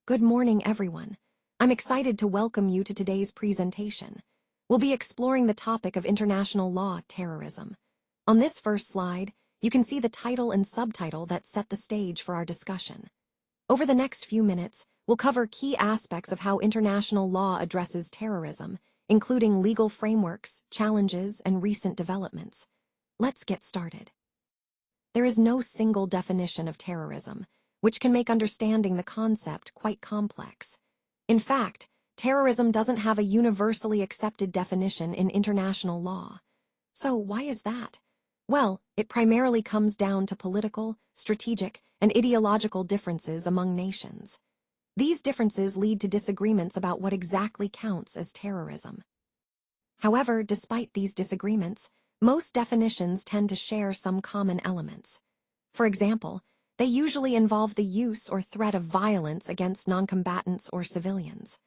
Good morning, everyone. I'm excited to welcome you to today's presentation. We'll be exploring the topic of international law terrorism. On this first slide, you can see the title and subtitle that set the stage for our discussion. Over the next few minutes, we'll cover key aspects of how international law addresses terrorism, including legal frameworks, challenges, and recent developments. Let's get started. There is no single definition of terrorism, which can make understanding the concept quite complex. In fact, terrorism doesn't have a universally accepted definition in international law. So why is that? Well, it primarily comes down to political, strategic, and ideological differences among nations. These differences lead to disagreements about what exactly counts as terrorism. However, despite these disagreements, most definitions tend to share some common elements. For example, they usually involve the use or threat of violence against noncombatants or civilians.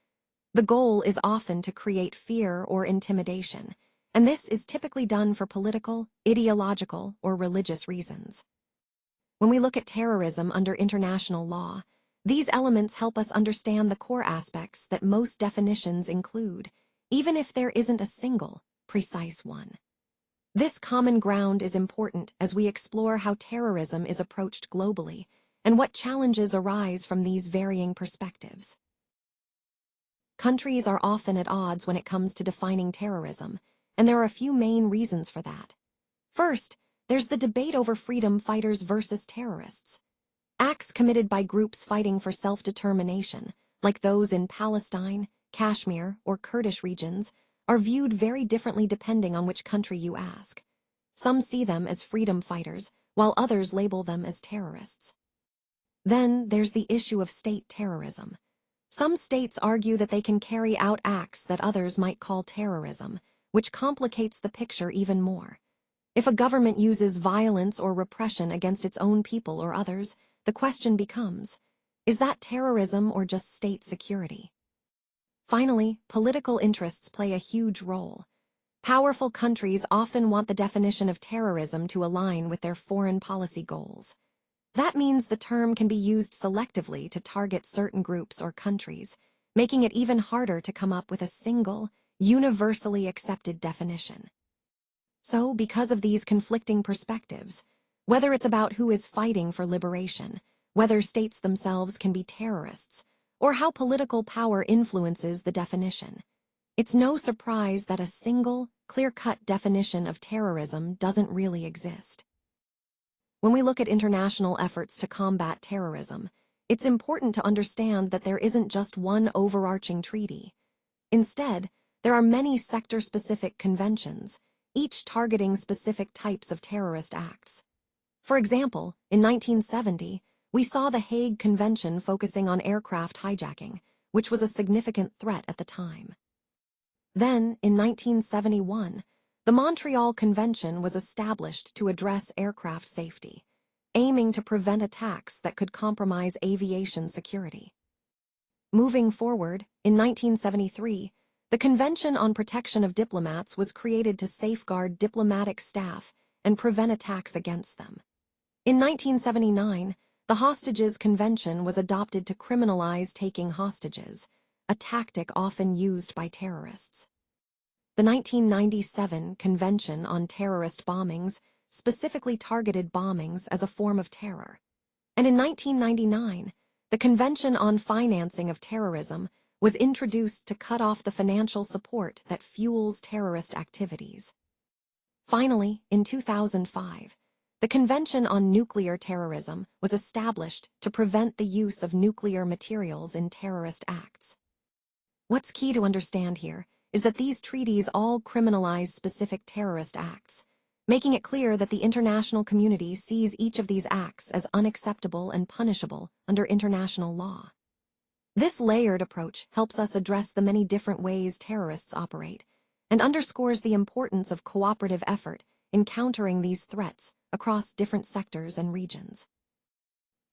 The goal is often to create fear or intimidation, and this is typically done for political, ideological, or religious reasons. When we look at terrorism under international law, these elements help us understand the core aspects that most definitions include, even if there isn't a single, precise one. This common ground is important as we explore how terrorism is approached globally and what challenges arise from these varying perspectives. Countries are often at odds when it comes to defining terrorism, and there are a few main reasons for that. First, there's the debate over freedom fighters versus terrorists. Acts committed by groups fighting for self-determination, like those in Palestine, Kashmir, or Kurdish regions, are viewed very differently depending on which country you ask. Some see them as freedom fighters, while others label them as terrorists. Then there's the issue of state terrorism. Some states argue that they can carry out acts that others might call terrorism, which complicates the picture even more. If a government uses violence or repression against its own people or others, the question becomes, is that terrorism or just state security? Finally, political interests play a huge role. Powerful countries often want the definition of terrorism to align with their foreign policy goals. That means the term can be used selectively to target certain groups or countries, making it even harder to come up with a single, universally accepted definition. So, because of these conflicting perspectives, whether it's about who is fighting for liberation, whether states themselves can be terrorists, or how political power influences the definition, it's no surprise that a single, clear-cut definition of terrorism doesn't really exist. When we look at international efforts to combat terrorism, it's important to understand that there isn't just one overarching treaty. Instead, there are many sector-specific conventions, each targeting specific types of terrorist acts. For example, in 1970, we saw the Hague Convention focusing on aircraft hijacking, which was a significant threat at the time. Then, in 1971, the Montreal Convention was established to address aircraft safety, aiming to prevent attacks that could compromise aviation security. Moving forward, in 1973, the Convention on Protection of Diplomats was created to safeguard diplomatic staff and prevent attacks against them. In 1979, the Hostages Convention was adopted to criminalize taking hostages, a tactic often used by terrorists. The 1997 Convention on Terrorist Bombings specifically targeted bombings as a form of terror. And in 1999, the Convention on Financing of Terrorism was introduced to cut off the financial support that fuels terrorist activities. Finally, in 2005, the Convention on Nuclear Terrorism was established to prevent the use of nuclear materials in terrorist acts. What's key to understand here is that these treaties all criminalize specific terrorist acts, making it clear that the international community sees each of these acts as unacceptable and punishable under international law. This layered approach helps us address the many different ways terrorists operate and underscores the importance of cooperative effort in countering these threats across different sectors and regions.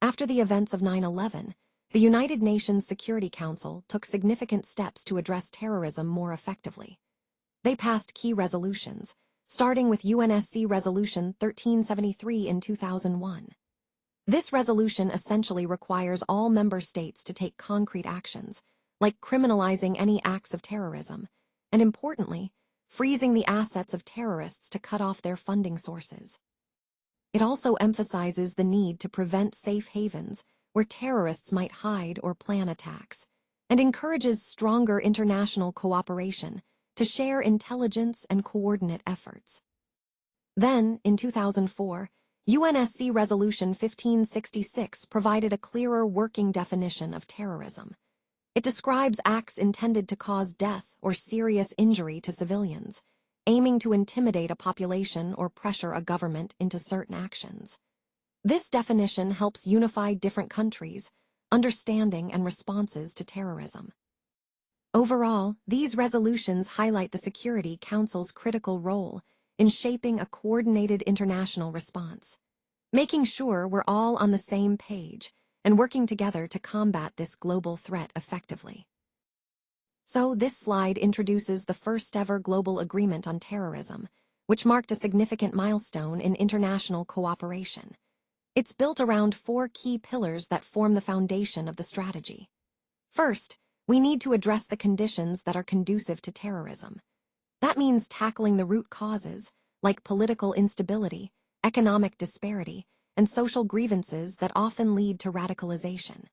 After the events of 9/11, the United Nations Security Council took significant steps to address terrorism more effectively. They passed key resolutions, starting with UNSC Resolution 1373 in 2001. This resolution essentially requires all member states to take concrete actions, like criminalizing any acts of terrorism, and importantly, freezing the assets of terrorists to cut off their funding sources. It also emphasizes the need to prevent safe havens where terrorists might hide or plan attacks, and encourages stronger international cooperation to share intelligence and coordinate efforts. Then, in 2004, UNSC Resolution 1566 provided a clearer working definition of terrorism. It describes acts intended to cause death or serious injury to civilians, aiming to intimidate a population or pressure a government into certain actions. This definition helps unify different countries' understanding and responses to terrorism. Overall, these resolutions highlight the Security Council's critical role in shaping a coordinated international response, making sure we're all on the same page and working together to combat this global threat effectively. So, this slide introduces the first-ever global agreement on terrorism, which marked a significant milestone in international cooperation. It's built around 4 key pillars that form the foundation of the strategy. First, we need to address the conditions that are conducive to terrorism. That means tackling the root causes, like political instability, economic disparity, and social grievances that often lead to radicalization.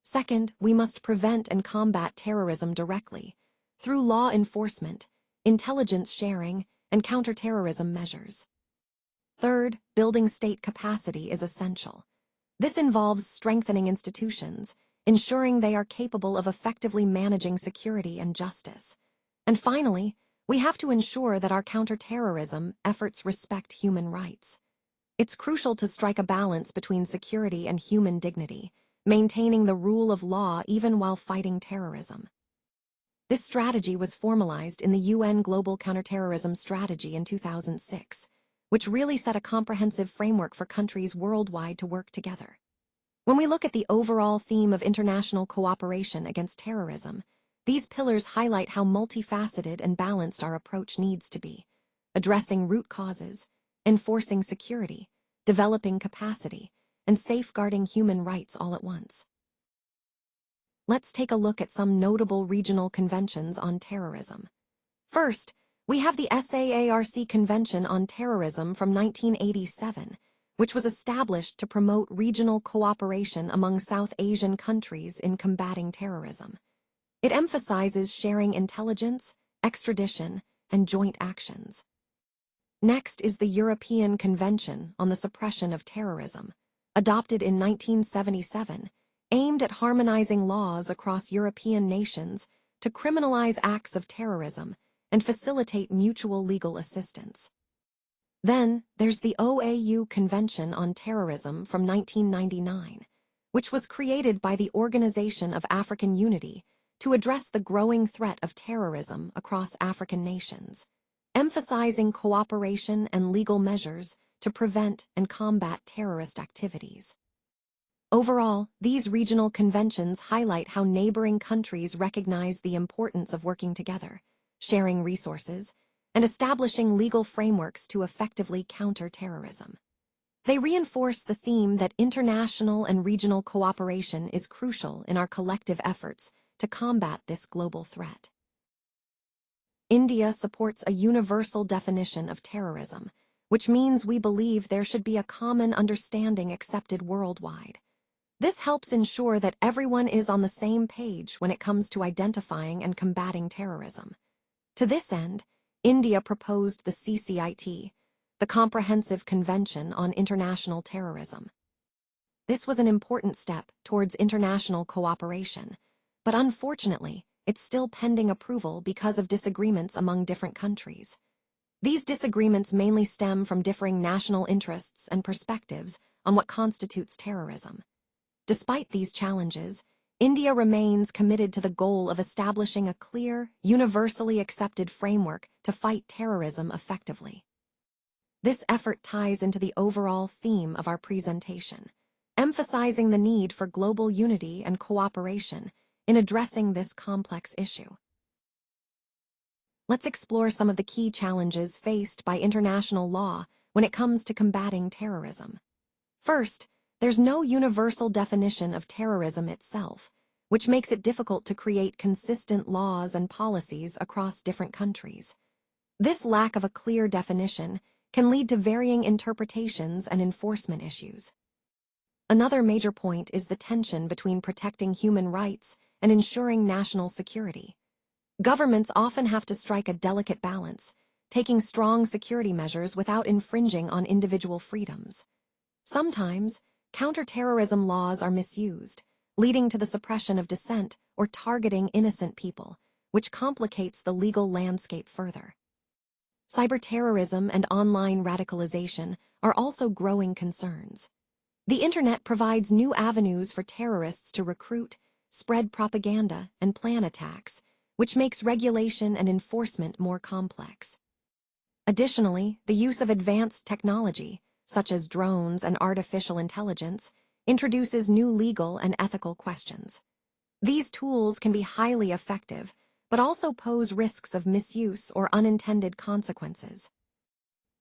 Second, we must prevent and combat terrorism directly, through law enforcement, intelligence sharing, and counter-terrorism measures. Third, building state capacity is essential. This involves strengthening institutions, ensuring they are capable of effectively managing security and justice. And finally, we have to ensure that our counter-terrorism efforts respect human rights. It's crucial to strike a balance between security and human dignity, maintaining the rule of law even while fighting terrorism. This strategy was formalized in the UN Global Counterterrorism Strategy in 2006, which really set a comprehensive framework for countries worldwide to work together. When we look at the overall theme of international cooperation against terrorism, these pillars highlight how multifaceted and balanced our approach needs to be, addressing root causes, enforcing security, developing capacity, and safeguarding human rights all at once. Let's take a look at some notable regional conventions on terrorism. First, we have the SAARC Convention on Terrorism from 1987, which was established to promote regional cooperation among South Asian countries in combating terrorism. It emphasizes sharing intelligence, extradition, and joint actions. Next is the European Convention on the Suppression of Terrorism, adopted in 1977, aimed at harmonizing laws across European nations to criminalize acts of terrorism and facilitate mutual legal assistance. Then, there's the OAU Convention on Terrorism from 1999, which was created by the Organization of African Unity to address the growing threat of terrorism across African nations, emphasizing cooperation and legal measures to prevent and combat terrorist activities. Overall, these regional conventions highlight how neighboring countries recognize the importance of working together, sharing resources, and establishing legal frameworks to effectively counter terrorism. They reinforce the theme that international and regional cooperation is crucial in our collective efforts to combat this global threat. India supports a universal definition of terrorism, which means we believe there should be a common understanding accepted worldwide. This helps ensure that everyone is on the same page when it comes to identifying and combating terrorism. To this end, India proposed the CCIT, the Comprehensive Convention on International Terrorism. This was an important step towards international cooperation, but unfortunately, it's still pending approval because of disagreements among different countries. These disagreements mainly stem from differing national interests and perspectives on what constitutes terrorism. Despite these challenges, India remains committed to the goal of establishing a clear, universally accepted framework to fight terrorism effectively. This effort ties into the overall theme of our presentation, emphasizing the need for global unity and cooperation in addressing this complex issue. Let's explore some of the key challenges faced by international law when it comes to combating terrorism. First, there's no universal definition of terrorism itself, which makes it difficult to create consistent laws and policies across different countries. This lack of a clear definition can lead to varying interpretations and enforcement issues. Another major point is the tension between protecting human rights and ensuring national security. Governments often have to strike a delicate balance, taking strong security measures without infringing on individual freedoms. Sometimes, counter-terrorism laws are misused, leading to the suppression of dissent or targeting innocent people, which complicates the legal landscape further. Cyberterrorism and online radicalization are also growing concerns. The Internet provides new avenues for terrorists to recruit, spread propaganda, and plan attacks, which makes regulation and enforcement more complex. Additionally, the use of advanced technology, such as drones and artificial intelligence, introduces new legal and ethical questions. These tools can be highly effective, but also pose risks of misuse or unintended consequences.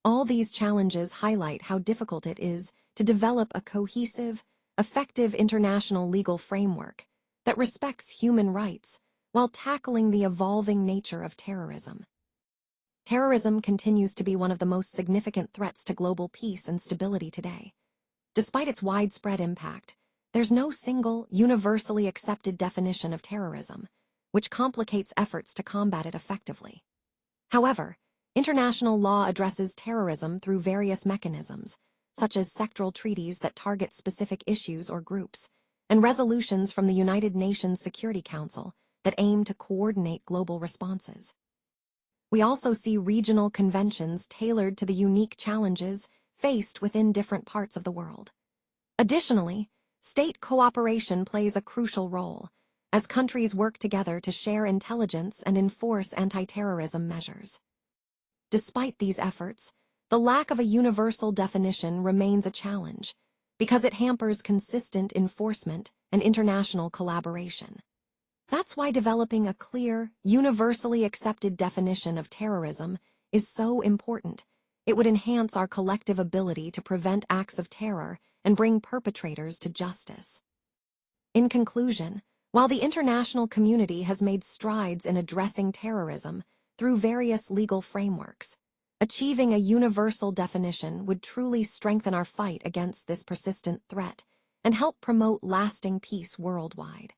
All these challenges highlight how difficult it is to develop a cohesive, effective international legal framework that respects human rights while tackling the evolving nature of terrorism. Terrorism continues to be one of the most significant threats to global peace and stability today. Despite its widespread impact, there's no single, universally accepted definition of terrorism, which complicates efforts to combat it effectively. However, international law addresses terrorism through various mechanisms, such as sectoral treaties that target specific issues or groups, and resolutions from the United Nations Security Council that aim to coordinate global responses. We also see regional conventions tailored to the unique challenges faced within different parts of the world. Additionally, state cooperation plays a crucial role, as countries work together to share intelligence and enforce anti-terrorism measures. Despite these efforts, the lack of a universal definition remains a challenge, because it hampers consistent enforcement and international collaboration. That's why developing a clear, universally accepted definition of terrorism is so important. It would enhance our collective ability to prevent acts of terror and bring perpetrators to justice. In conclusion, while the international community has made strides in addressing terrorism through various legal frameworks, achieving a universal definition would truly strengthen our fight against this persistent threat and help promote lasting peace worldwide.